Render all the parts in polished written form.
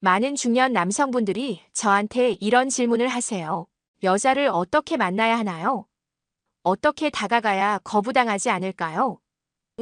많은 중년 남성분들이 저한테 이런 질문을 하세요. 여자를 어떻게 만나야 하나요? 어떻게 다가가야 거부당하지 않을까요?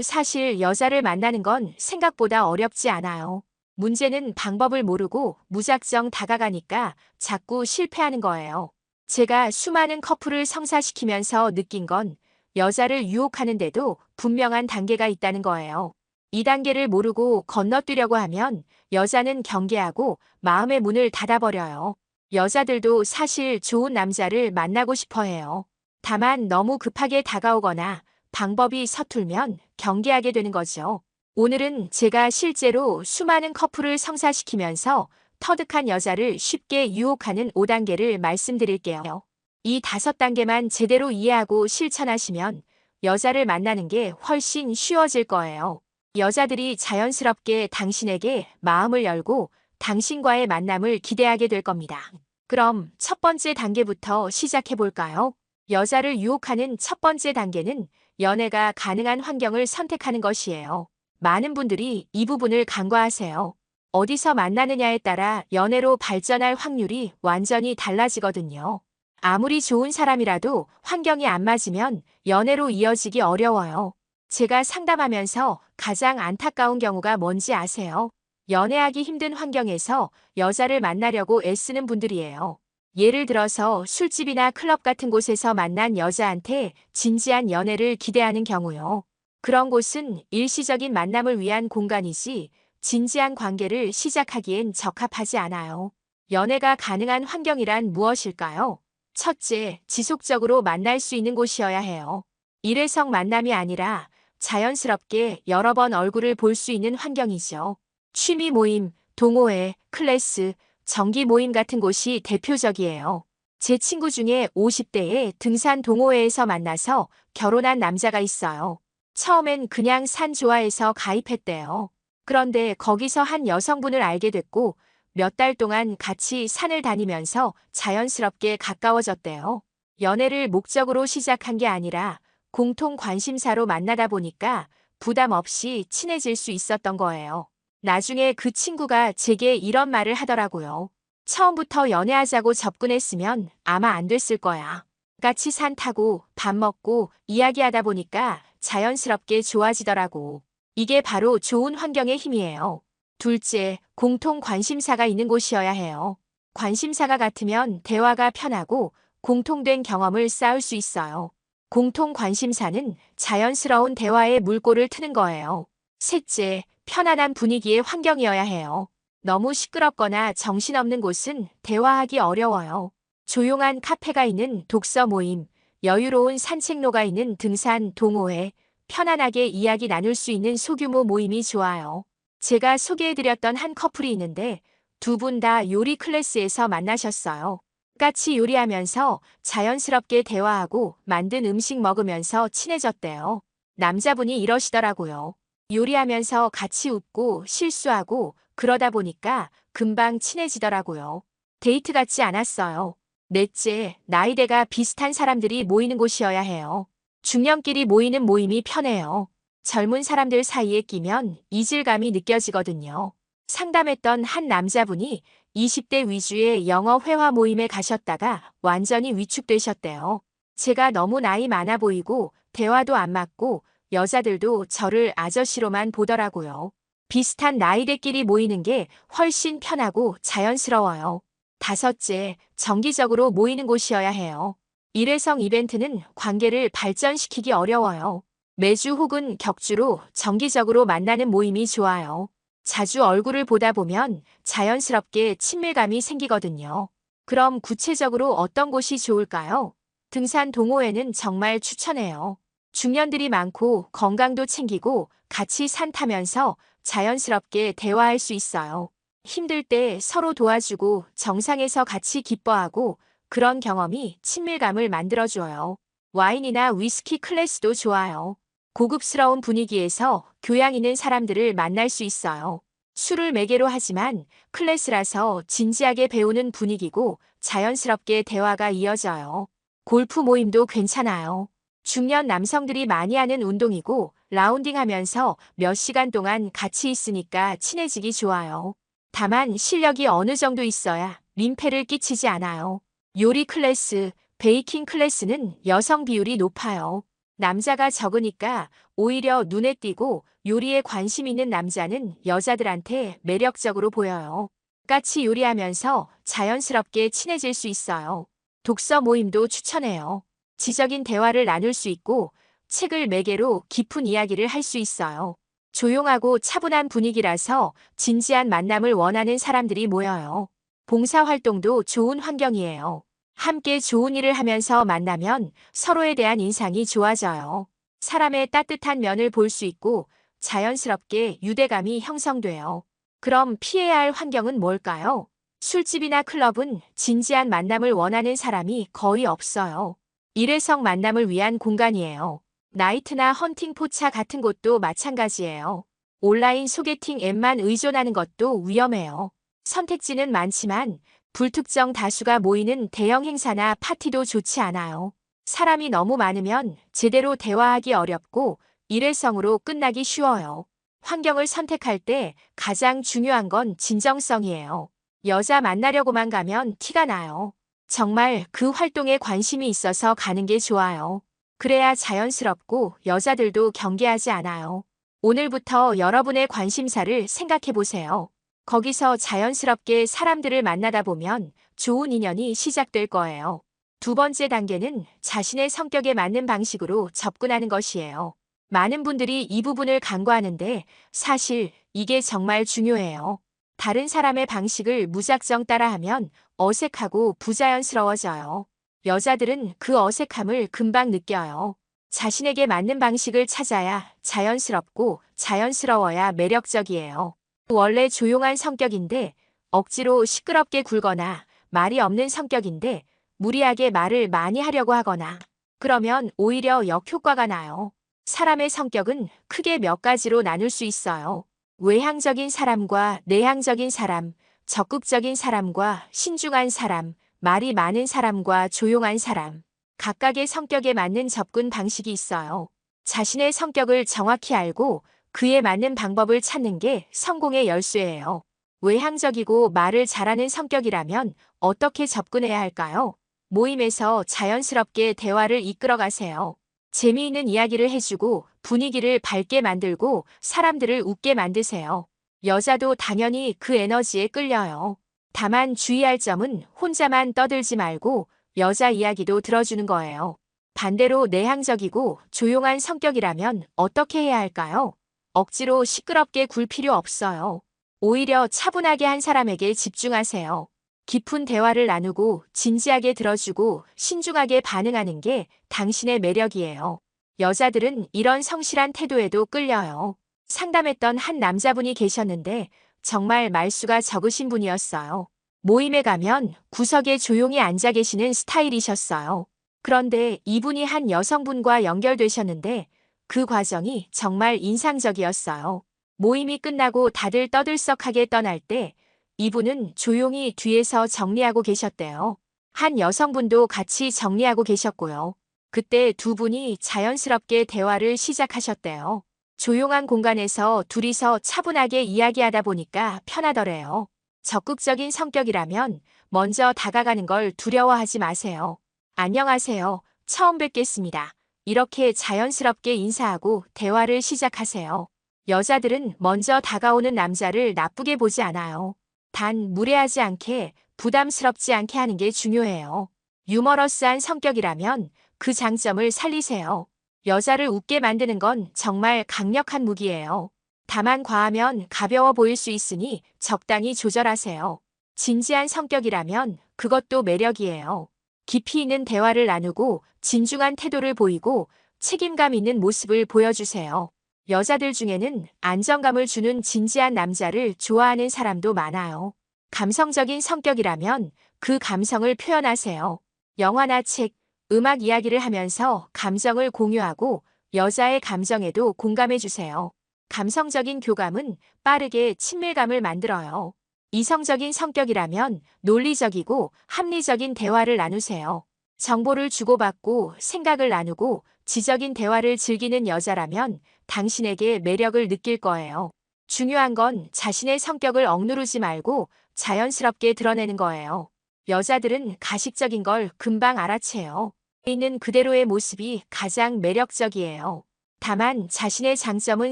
사실 여자를 만나는 건 생각보다 어렵지 않아요. 문제는 방법을 모르고 무작정 다가가니까 자꾸 실패하는 거예요. 제가 수많은 커플을 성사시키면서 느낀 건 여자를 유혹하는데도 분명한 단계가 있다는 거예요. 이 단계를 모르고 건너뛰려고 하면 여자는 경계하고 마음의 문을 닫아버려요. 여자들도 사실 좋은 남자를 만나고 싶어 해요. 다만 너무 급하게 다가오거나 방법이 서툴면 경계하게 되는 거죠. 오늘은 제가 실제로 수많은 커플을 성사시키면서 터득한 여자를 쉽게 유혹하는 5단계를 말씀드릴게요. 이 5단계만 제대로 이해하고 실천하시면 여자를 만나는 게 훨씬 쉬워질 거예요. 여자들이 자연스럽게 당신에게 마음을 열고 당신과의 만남을 기대하게 될 겁니다. 그럼 첫 번째 단계부터 시작해 볼까요? 여자를 유혹하는 첫 번째 단계는 연애가 가능한 환경을 선택하는 것이에요. 많은 분들이 이 부분을 간과하세요. 어디서 만나느냐에 따라 연애로 발전할 확률이 완전히 달라지거든요. 아무리 좋은 사람이라도 환경이 안 맞으면 연애로 이어지기 어려워요. 제가 상담하면서 가장 안타까운 경우가 뭔지 아세요? 연애하기 힘든 환경에서 여자를 만나려고 애쓰는 분들이에요. 예를 들어서 술집이나 클럽 같은 곳에서 만난 여자한테 진지한 연애를 기대하는 경우요. 그런 곳은 일시적인 만남을 위한 공간이지 진지한 관계를 시작하기엔 적합하지 않아요. 연애가 가능한 환경이란 무엇일까요? 첫째, 지속적으로 만날 수 있는 곳이어야 해요. 일회성 만남이 아니라 자연스럽게 여러 번 얼굴을 볼 수 있는 환경이죠. 취미 모임, 동호회, 클래스, 정기 모임 같은 곳이 대표적이에요. 제 친구 중에 50대의 등산 동호회에서 만나서 결혼한 남자가 있어요. 처음엔 그냥 산 좋아해서 가입했대요. 그런데 거기서 한 여성분을 알게 됐고 몇 달 동안 같이 산을 다니면서 자연스럽게 가까워졌대요. 연애를 목적으로 시작한 게 아니라 공통 관심사로 만나다 보니까 부담 없이 친해질 수 있었던 거예요. 나중에 그 친구가 제게 이런 말을 하더라고요. 처음부터 연애하자고 접근했으면 아마 안 됐을 거야. 같이 산 타고 밥 먹고 이야기하다 보니까 자연스럽게 좋아지더라고. 이게 바로 좋은 환경의 힘이에요. 둘째, 공통 관심사가 있는 곳이어야 해요. 관심사가 같으면 대화가 편하고 공통된 경험을 쌓을 수 있어요. 공통 관심사는 자연스러운 대화에 물꼬를 트는 거예요. 셋째, 편안한 분위기의 환경이어야 해요. 너무 시끄럽거나 정신없는 곳은 대화하기 어려워요. 조용한 카페가 있는 독서 모임, 여유로운 산책로가 있는 등산 동호회, 편안하게 이야기 나눌 수 있는 소규모 모임이 좋아요. 제가 소개해드렸던 한 커플이 있는데 두 분 다 요리 클래스에서 만나셨어요. 같이 요리하면서 자연스럽게 대화하고 만든 음식 먹으면서 친해졌대요. 남자분이 이러시더라고요. 요리하면서 같이 웃고 실수하고 그러다 보니까 금방 친해지더라고요. 데이트 같지 않았어요. 넷째, 나이대가 비슷한 사람들이 모이는 곳이어야 해요. 중년끼리 모이는 모임이 편해요. 젊은 사람들 사이에 끼면 이질감이 느껴지거든요. 상담했던 한 남자분이 20대 위주의 영어 회화 모임에 가셨다가 완전히 위축되셨대요. 제가 너무 나이 많아 보이고 대화도 안 맞고 여자들도 저를 아저씨로만 보더라고요. 비슷한 나이대끼리 모이는 게 훨씬 편하고 자연스러워요. 다섯째, 정기적으로 모이는 곳이어야 해요. 일회성 이벤트는 관계를 발전시키기 어려워요. 매주 혹은 격주로 정기적으로 만나는 모임이 좋아요. 자주 얼굴을 보다 보면 자연스럽게 친밀감이 생기거든요. 그럼 구체적으로 어떤 곳이 좋을까요? 등산 동호회는 정말 추천해요. 중년들이 많고 건강도 챙기고 같이 산 타면서 자연스럽게 대화할 수 있어요. 힘들 때 서로 도와주고 정상에서 같이 기뻐하고 그런 경험이 친밀감을 만들어줘요. 와인이나 위스키 클래스도 좋아요. 고급스러운 분위기에서 교양 있는 사람들을 만날 수 있어요. 술을 매개로 하지만 클래스라서 진지하게 배우는 분위기고 자연스럽게 대화가 이어져요. 골프 모임도 괜찮아요. 중년 남성들이 많이 하는 운동이고 라운딩 하면서 몇 시간 동안 같이 있으니까 친해지기 좋아요. 다만 실력이 어느 정도 있어야 민폐를 끼치지 않아요. 요리 클래스, 베이킹 클래스는 여성 비율이 높아요. 남자가 적으니까 오히려 눈에 띄고 요리에 관심 있는 남자는 여자들한테 매력적으로 보여요. 같이 요리하면서 자연스럽게 친해질 수 있어요. 독서 모임도 추천해요. 지적인 대화를 나눌 수 있고 책을 매개로 깊은 이야기를 할 수 있어요. 조용하고 차분한 분위기라서 진지한 만남을 원하는 사람들이 모여요. 봉사활동도 좋은 환경이에요. 함께 좋은 일을 하면서 만나면 서로에 대한 인상이 좋아져요. 사람의 따뜻한 면을 볼 수 있고 자연스럽게 유대감이 형성돼요. 그럼 피해야 할 환경은 뭘까요? 술집이나 클럽은 진지한 만남을 원하는 사람이 거의 없어요. 일회성 만남을 위한 공간이에요. 나이트나 헌팅 포차 같은 곳도 마찬가지예요. 온라인 소개팅 앱만 의존하는 것도 위험해요. 선택지는 많지만 불특정 다수가 모이는 대형 행사나 파티도 좋지 않아요. 사람이 너무 많으면 제대로 대화하기 어렵고 일회성으로 끝나기 쉬워요. 환경을 선택할 때 가장 중요한 건 진정성이에요. 여자 만나려고만 가면 티가 나요. 정말 그 활동에 관심이 있어서 가는 게 좋아요. 그래야 자연스럽고 여자들도 경계하지 않아요. 오늘부터 여러분의 관심사를 생각해 보세요. 거기서 자연스럽게 사람들을 만나다 보면 좋은 인연이 시작될 거예요. 두 번째 단계는 자신의 성격에 맞는 방식으로 접근하는 것이에요. 많은 분들이 이 부분을 간과하는데 사실 이게 정말 중요해요. 다른 사람의 방식을 무작정 따라하면 어색하고 부자연스러워져요. 여자들은 그 어색함을 금방 느껴요. 자신에게 맞는 방식을 찾아야 자연스럽고 자연스러워야 매력적이에요. 원래 조용한 성격인데 억지로 시끄럽게 굴거나 말이 없는 성격인데 무리하게 말을 많이 하려고 하거나 그러면 오히려 역효과가 나요. 사람의 성격은 크게 몇 가지로 나눌 수 있어요. 외향적인 사람과 내향적인 사람, 적극적인 사람과 신중한 사람, 말이 많은 사람과 조용한 사람. 각각의 성격에 맞는 접근 방식이 있어요. 자신의 성격을 정확히 알고 그에 맞는 방법을 찾는 게 성공의 열쇠예요. 외향적이고 말을 잘하는 성격이라면 어떻게 접근해야 할까요? 모임에서 자연스럽게 대화를 이끌어 가세요. 재미있는 이야기를 해주고 분위기를 밝게 만들고 사람들을 웃게 만드세요. 여자도 당연히 그 에너지에 끌려요. 다만 주의할 점은 혼자만 떠들지 말고 여자 이야기도 들어주는 거예요. 반대로 내향적이고 조용한 성격이라면 어떻게 해야 할까요? 억지로 시끄럽게 굴 필요 없어요. 오히려 차분하게 한 사람에게 집중하세요. 깊은 대화를 나누고 진지하게 들어주고 신중하게 반응하는 게 당신의 매력이에요. 여자들은 이런 성실한 태도에도 끌려요. 상담했던 한 남자분이 계셨는데 정말 말수가 적으신 분이었어요. 모임에 가면 구석에 조용히 앉아 계시는 스타일이셨어요. 그런데 이분이 한 여성분과 연결되셨는데 그 과정이 정말 인상적이었어요. 모임이 끝나고 다들 떠들썩하게 떠날 때 이분은 조용히 뒤에서 정리하고 계셨대요. 한 여성분도 같이 정리하고 계셨고요. 그때 두 분이 자연스럽게 대화를 시작하셨대요. 조용한 공간에서 둘이서 차분하게 이야기하다 보니까 편하더래요. 적극적인 성격이라면 먼저 다가가는 걸 두려워하지 마세요. 안녕하세요. 처음 뵙겠습니다. 이렇게 자연스럽게 인사하고 대화를 시작하세요. 여자들은 먼저 다가오는 남자를 나쁘게 보지 않아요. 단 무례하지 않게 부담스럽지 않게 하는 게 중요해요. 유머러스한 성격이라면 그 장점을 살리세요. 여자를 웃게 만드는 건 정말 강력한 무기예요. 다만 과하면 가벼워 보일 수 있으니 적당히 조절하세요. 진지한 성격이라면 그것도 매력이에요. 깊이 있는 대화를 나누고 진중한 태도를 보이고 책임감 있는 모습을 보여주세요. 여자들 중에는 안정감을 주는 진지한 남자를 좋아하는 사람도 많아요. 감성적인 성격이라면 그 감성을 표현하세요. 영화나 책, 음악 이야기를 하면서 감정을 공유하고 여자의 감정에도 공감해주세요. 감성적인 교감은 빠르게 친밀감을 만들어요. 이성적인 성격이라면 논리적이고 합리적인 대화를 나누세요. 정보를 주고받고 생각을 나누고 지적인 대화를 즐기는 여자라면 당신에게 매력을 느낄 거예요. 중요한 건 자신의 성격을 억누르지 말고 자연스럽게 드러내는 거예요. 여자들은 가식적인 걸 금방 알아채요. 있는 그대로의 모습이 가장 매력적이에요. 다만 자신의 장점은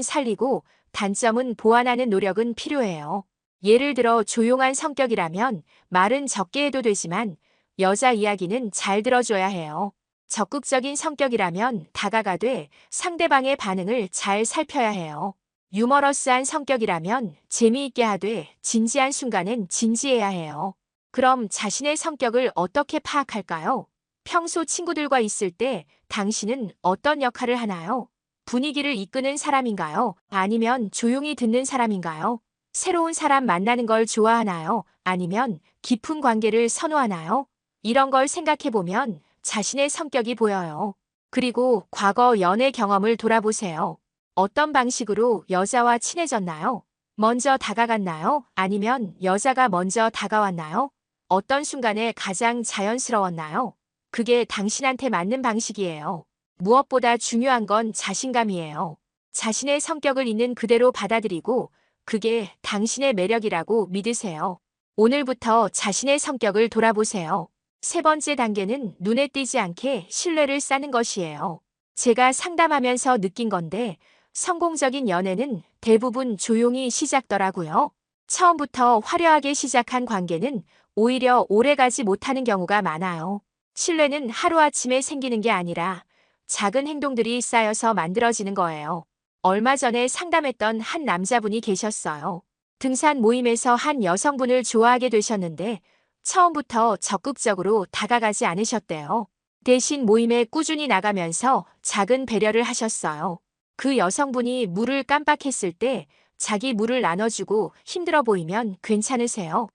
살리고 단점은 보완하는 노력은 필요해요. 예를 들어 조용한 성격이라면 말은 적게 해도 되지만 여자 이야기는 잘 들어줘야 해요. 적극적인 성격이라면 다가가되 상대방의 반응을 잘 살펴야 해요. 유머러스한 성격이라면 재미있게 하되 진지한 순간엔 진지해야 해요. 그럼 자신의 성격을 어떻게 파악할까요? 평소 친구들과 있을 때 당신은 어떤 역할을 하나요? 분위기를 이끄는 사람인가요? 아니면 조용히 듣는 사람인가요? 새로운 사람 만나는 걸 좋아하나요? 아니면 깊은 관계를 선호하나요? 이런 걸 생각해보면 자신의 성격이 보여요. 그리고 과거 연애 경험을 돌아보세요. 어떤 방식으로 여자와 친해졌나요? 먼저 다가갔나요? 아니면 여자가 먼저 다가왔나요? 어떤 순간에 가장 자연스러웠나요? 그게 당신한테 맞는 방식이에요. 무엇보다 중요한 건 자신감이에요. 자신의 성격을 있는 그대로 받아들이고 그게 당신의 매력이라고 믿으세요. 오늘부터 자신의 성격을 돌아보세요. 세 번째 단계는 눈에 띄지 않게 신뢰를 쌓는 것이에요. 제가 상담하면서 느낀 건데 성공적인 연애는 대부분 조용히 시작더라고요. 처음부터 화려하게 시작한 관계는 오히려 오래가지 못하는 경우가 많아요. 신뢰는 하루아침에 생기는 게 아니라 작은 행동들이 쌓여서 만들어지는 거예요. 얼마 전에 상담했던 한 남자분이 계셨어요. 등산 모임에서 한 여성분을 좋아하게 되셨는데 처음부터 적극적으로 다가가지 않으셨대요. 대신 모임에 꾸준히 나가면서 작은 배려를 하셨어요. 그 여성분이 물을 깜빡했을 때 자기 물을 나눠주고 힘들어 보이면 괜찮으세요?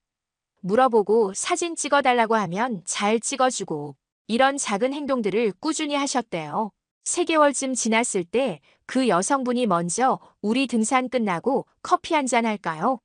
물어보고 사진 찍어달라고 하면 잘 찍어주고 이런 작은 행동들을 꾸준히 하셨대요. 3개월쯤 지났을 때 그 여성분이 먼저 우리 등산 끝나고 커피 한잔 할까요?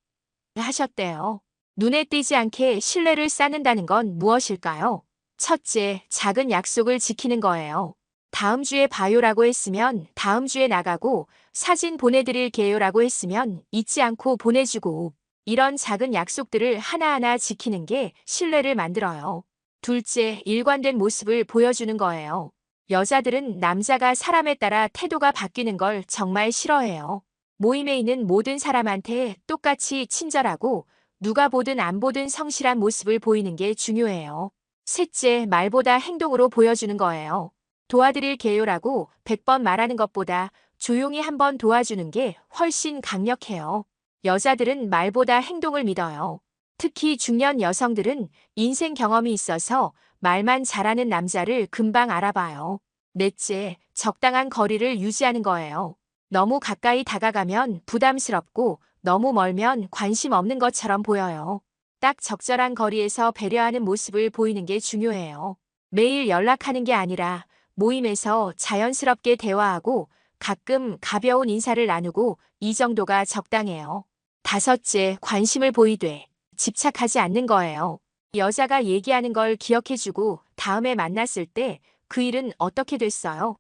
하셨대요. 눈에 띄지 않게 신뢰를 쌓는다는 건 무엇일까요? 첫째, 작은 약속을 지키는 거예요. 다음 주에 봐요라고 했으면 다음 주에 나가고 사진 보내드릴게요라고 했으면 잊지 않고 보내주고 이런 작은 약속들을 하나하나 지키는 게 신뢰를 만들어요. 둘째, 일관된 모습을 보여주는 거예요. 여자들은 남자가 사람에 따라 태도가 바뀌는 걸 정말 싫어해요. 모임에 있는 모든 사람한테 똑같이 친절하고 누가 보든 안 보든 성실한 모습을 보이는 게 중요해요. 셋째, 말보다 행동으로 보여주는 거예요. 도와드릴게요라고 100번 말하는 것보다 조용히 한번 도와주는 게 훨씬 강력해요. 여자들은 말보다 행동을 믿어요. 특히 중년 여성들은 인생 경험이 있어서 말만 잘하는 남자를 금방 알아봐요. 넷째, 적당한 거리를 유지하는 거예요. 너무 가까이 다가가면 부담스럽고 너무 멀면 관심 없는 것처럼 보여요. 딱 적절한 거리에서 배려하는 모습을 보이는 게 중요해요. 매일 연락하는 게 아니라 모임에서 자연스럽게 대화하고 가끔 가벼운 인사를 나누고 이 정도가 적당해요. 다섯째, 관심을 보이되 집착하지 않는 거예요. 여자가 얘기하는 걸 기억해주고 다음에 만났을 때 그 일은 어떻게 됐어요?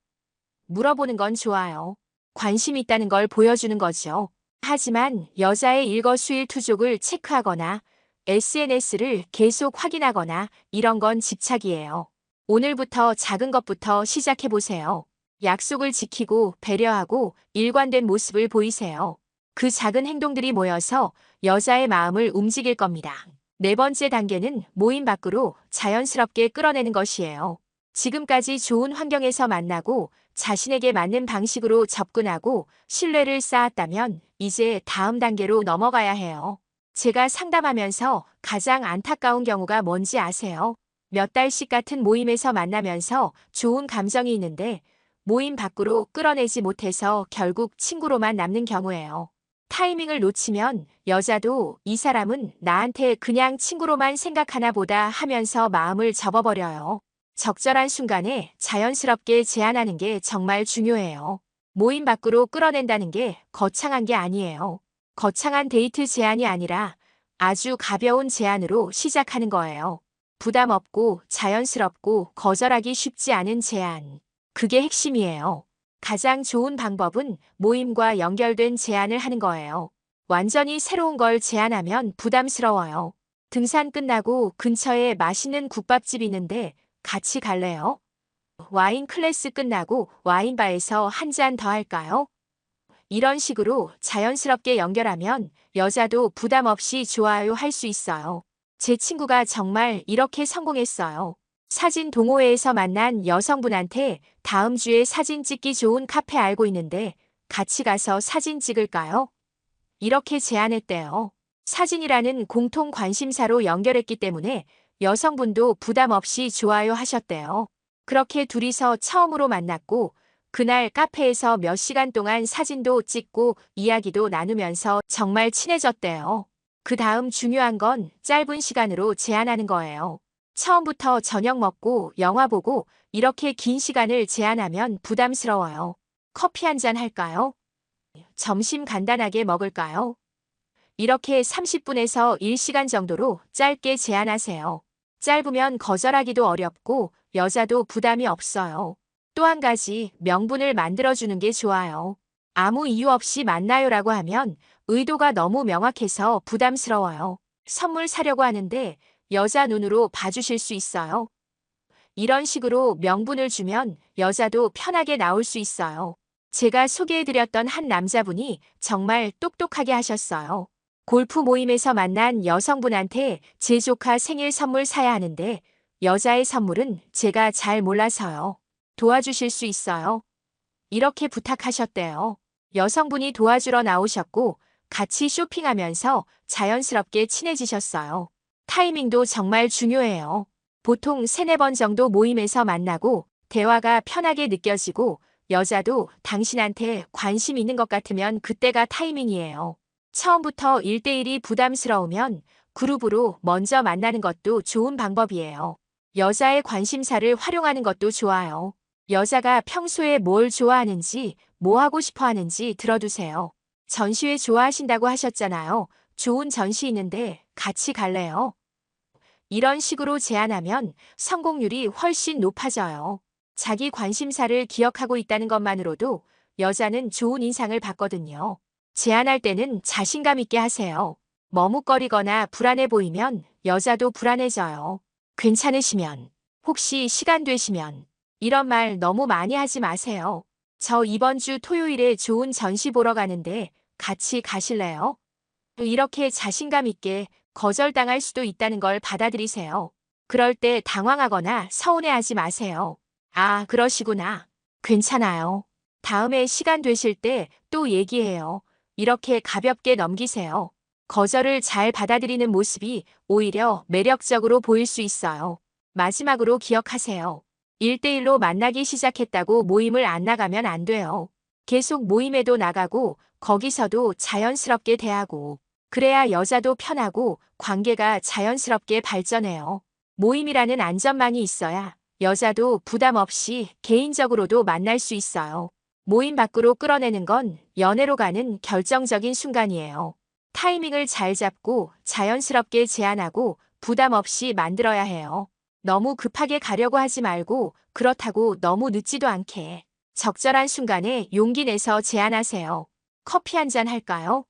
물어보는 건 좋아요. 관심 있다는 걸 보여주는 거죠. 하지만 여자의 일거수일투족을 체크하거나 SNS를 계속 확인하거나 이런 건 집착이에요. 오늘부터 작은 것부터 시작해보세요. 약속을 지키고 배려하고 일관된 모습을 보이세요. 그 작은 행동들이 모여서 여자의 마음을 움직일 겁니다. 네 번째 단계는 모임 밖으로 자연스럽게 끌어내는 것이에요. 지금까지 좋은 환경에서 만나고 자신에게 맞는 방식으로 접근하고 신뢰를 쌓았다면 이제 다음 단계로 넘어가야 해요. 제가 상담하면서 가장 안타까운 경우가 뭔지 아세요? 몇 달씩 같은 모임에서 만나면서 좋은 감정이 있는데 모임 밖으로 끌어내지 못해서 결국 친구로만 남는 경우예요. 타이밍을 놓치면 여자도 이 사람은 나한테 그냥 친구로만 생각하나 보다 하면서 마음을 접어버려요. 적절한 순간에 자연스럽게 제안하는 게 정말 중요해요. 모임 밖으로 끌어낸다는 게 거창한 게 아니에요. 거창한 데이트 제안이 아니라 아주 가벼운 제안으로 시작하는 거예요. 부담 없고 자연스럽고 거절하기 쉽지 않은 제안. 그게 핵심이에요. 가장 좋은 방법은 모임과 연결된 제안을 하는 거예요. 완전히 새로운 걸 제안하면 부담스러워요. 등산 끝나고 근처에 맛있는 국밥집 있는데 같이 갈래요? 와인 클래스 끝나고 와인바에서 한 잔 더 할까요? 이런 식으로 자연스럽게 연결하면 여자도 부담 없이 좋아요 할 수 있어요. 제 친구가 정말 이렇게 성공했어요. 사진 동호회에서 만난 여성분한테 다음 주에 사진 찍기 좋은 카페 알고 있는데 같이 가서 사진 찍을까요? 이렇게 제안했대요. 사진이라는 공통 관심사로 연결했기 때문에 여성분도 부담 없이 좋아요 하셨대요. 그렇게 둘이서 처음으로 만났고 그날 카페에서 몇 시간 동안 사진도 찍고 이야기도 나누면서 정말 친해졌대요. 그 다음 중요한 건 짧은 시간으로 제한하는 거예요. 처음부터 저녁 먹고 영화 보고 이렇게 긴 시간을 제한하면 부담스러워요. 커피 한 잔 할까요? 점심 간단하게 먹을까요? 이렇게 30분에서 1시간 정도로 짧게 제한하세요. 짧으면 거절하기도 어렵고 여자도 부담이 없어요. 또 한 가지 명분을 만들어주는 게 좋아요. 아무 이유 없이 만나요라고 하면 의도가 너무 명확해서 부담스러워요. 선물 사려고 하는데 여자 눈으로 봐주실 수 있어요. 이런 식으로 명분을 주면 여자도 편하게 나올 수 있어요. 제가 소개해드렸던 한 남자분이 정말 똑똑하게 하셨어요. 골프 모임에서 만난 여성분한테 제 조카 생일 선물 사야 하는데 여자의 선물은 제가 잘 몰라서요. 도와주실 수 있어요? 이렇게 부탁하셨대요. 여성분이 도와주러 나오셨고 같이 쇼핑하면서 자연스럽게 친해지셨어요. 타이밍도 정말 중요해요. 보통 3-4번 정도 모임에서 만나고 대화가 편하게 느껴지고 여자도 당신한테 관심 있는 것 같으면 그때가 타이밍이에요. 처음부터 1대1이 부담스러우면 그룹으로 먼저 만나는 것도 좋은 방법이에요. 여자의 관심사를 활용하는 것도 좋아요. 여자가 평소에 뭘 좋아하는지, 뭐 하고 싶어 하는지 들어두세요. 전시회 좋아하신다고 하셨잖아요. 좋은 전시 있는데 같이 갈래요? 이런 식으로 제안하면 성공률이 훨씬 높아져요. 자기 관심사를 기억하고 있다는 것만으로도 여자는 좋은 인상을 받거든요. 제안할 때는 자신감 있게 하세요. 머뭇거리거나 불안해 보이면 여자도 불안해져요. 괜찮으시면, 혹시 시간 되시면, 이런 말 너무 많이 하지 마세요. 저 이번 주 토요일에 좋은 전시 보러 가는데 같이 가실래요? 이렇게 자신감 있게 거절당할 수도 있다는 걸 받아들이세요. 그럴 때 당황하거나 서운해하지 마세요. 아, 그러시구나. 괜찮아요. 다음에 시간 되실 때 또 얘기해요. 이렇게 가볍게 넘기세요. 거절을 잘 받아들이는 모습이 오히려 매력적으로 보일 수 있어요. 마지막으로 기억하세요. 1대1로 만나기 시작했다고 모임을 안 나가면 안 돼요. 계속 모임에도 나가고 거기서도 자연스럽게 대하고 그래야 여자도 편하고 관계가 자연스럽게 발전해요. 모임이라는 안전망이 있어야 여자도 부담 없이 개인적으로도 만날 수 있어요. 모임 밖으로 끌어내는 건 연애로 가는 결정적인 순간이에요. 타이밍을 잘 잡고 자연스럽게 제안하고 부담 없이 만들어야 해요. 너무 급하게 가려고 하지 말고 그렇다고 너무 늦지도 않게 적절한 순간에 용기 내서 제안하세요. 커피 한 잔 할까요?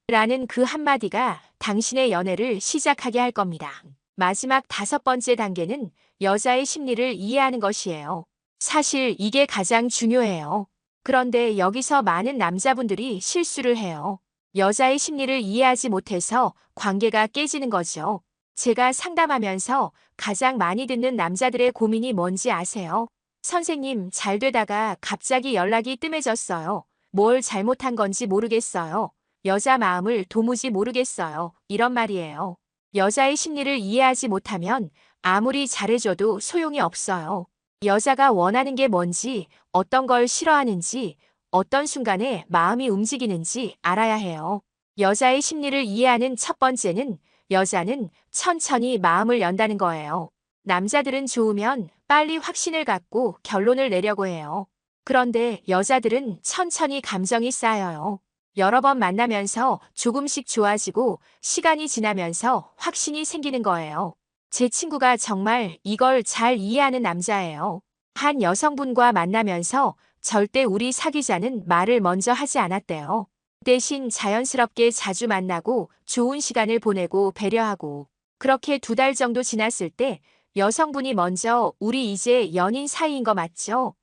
라는 그 한마디가 당신의 연애를 시작하게 할 겁니다. 마지막 5번째 단계는 여자의 심리를 이해하는 것이에요. 사실 이게 가장 중요해요. 그런데 여기서 많은 남자분들이 실수를 해요. 여자의 심리를 이해하지 못해서 관계가 깨지는 거죠. 제가 상담하면서 가장 많이 듣는 남자들의 고민이 뭔지 아세요? 선생님, 잘 되다가 갑자기 연락이 뜸해졌어요. 뭘 잘못한 건지 모르겠어요. 여자 마음을 도무지 모르겠어요. 이런 말이에요. 여자의 심리를 이해하지 못하면 아무리 잘해줘도 소용이 없어요. 여자가 원하는 게 뭔지, 어떤 걸 싫어하는지, 어떤 순간에 마음이 움직이는지 알아야 해요. 여자의 심리를 이해하는 첫 번째는 여자는 천천히 마음을 연다는 거예요. 남자들은 좋으면 빨리 확신을 갖고 결론을 내려고 해요. 그런데 여자들은 천천히 감정이 쌓여요. 여러 번 만나면서 조금씩 좋아지고 시간이 지나면서 확신이 생기는 거예요. 제 친구가 정말 이걸 잘 이해하는 남자예요. 한 여성분과 만나면서 절대 우리 사귀자는 말을 먼저 하지 않았대요. 대신 자연스럽게 자주 만나고 좋은 시간을 보내고 배려하고 그렇게 2달 정도 지났을 때 여성분이 먼저 우리 이제 연인 사이인 거 맞죠?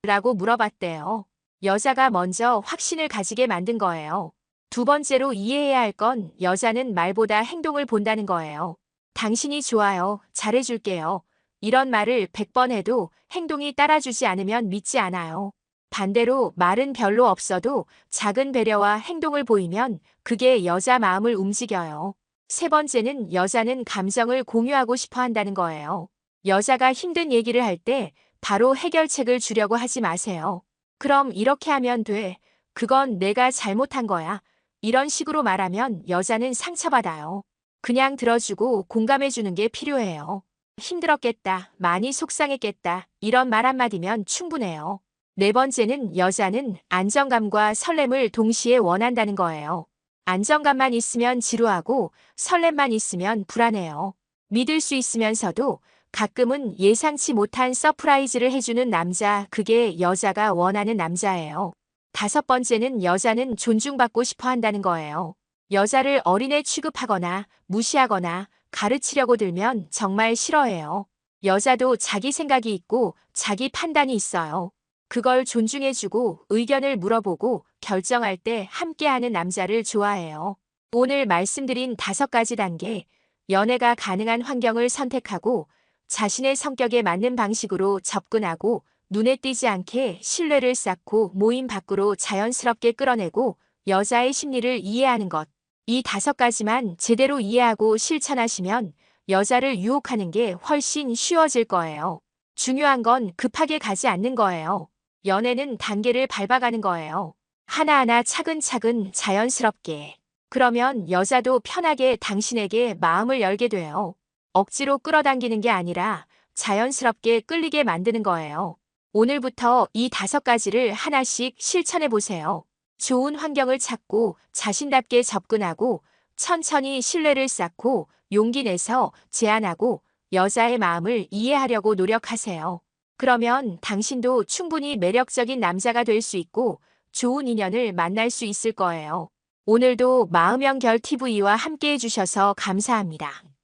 라고 물어봤대요. 여자가 먼저 확신을 가지게 만든 거예요. 2번째로 이해해야 할 건 여자는 말보다 행동을 본다는 거예요. 당신이 좋아요. 잘해줄게요. 이런 말을 100번 해도 행동이 따라주지 않으면 믿지 않아요. 반대로 말은 별로 없어도 작은 배려와 행동을 보이면 그게 여자 마음을 움직여요. 3번째는 여자는 감정을 공유하고 싶어 한다는 거예요. 여자가 힘든 얘기를 할 때 바로 해결책을 주려고 하지 마세요. 그럼 이렇게 하면 돼. 그건 내가 잘못한 거야. 이런 식으로 말하면 여자는 상처받아요. 그냥 들어주고 공감해주는 게 필요해요. 힘들었겠다. 많이 속상했겠다. 이런 말 한마디면 충분해요. 4번째는 여자는 안정감과 설렘을 동시에 원한다는 거예요. 안정감만 있으면 지루하고 설렘만 있으면 불안해요. 믿을 수 있으면서도 가끔은 예상치 못한 서프라이즈를 해주는 남자, 그게 여자가 원하는 남자예요. 5번째는 여자는 존중받고 싶어 한다는 거예요. 여자를 어린애 취급하거나 무시하거나 가르치려고 들면 정말 싫어해요. 여자도 자기 생각이 있고 자기 판단이 있어요. 그걸 존중해주고 의견을 물어보고 결정할 때 함께하는 남자를 좋아해요. 오늘 말씀드린 5가지 단계, 연애가 가능한 환경을 선택하고 자신의 성격에 맞는 방식으로 접근하고 눈에 띄지 않게 신뢰를 쌓고 모임 밖으로 자연스럽게 끌어내고 여자의 심리를 이해하는 것. 이 5가지만 제대로 이해하고 실천하시면 여자를 유혹하는 게 훨씬 쉬워질 거예요. 중요한 건 급하게 가지 않는 거예요. 연애는 단계를 밟아가는 거예요. 하나하나 차근차근 자연스럽게. 그러면 여자도 편하게 당신에게 마음을 열게 돼요. 억지로 끌어당기는 게 아니라 자연스럽게 끌리게 만드는 거예요. 오늘부터 이 5가지를 하나씩 실천해 보세요. 좋은 환경을 찾고 자신답게 접근하고 천천히 신뢰를 쌓고 용기 내서 제안하고 여자의 마음을 이해하려고 노력하세요. 그러면 당신도 충분히 매력적인 남자가 될 수 있고 좋은 인연을 만날 수 있을 거예요. 오늘도 마음연결 TV와 함께 해주셔서 감사합니다.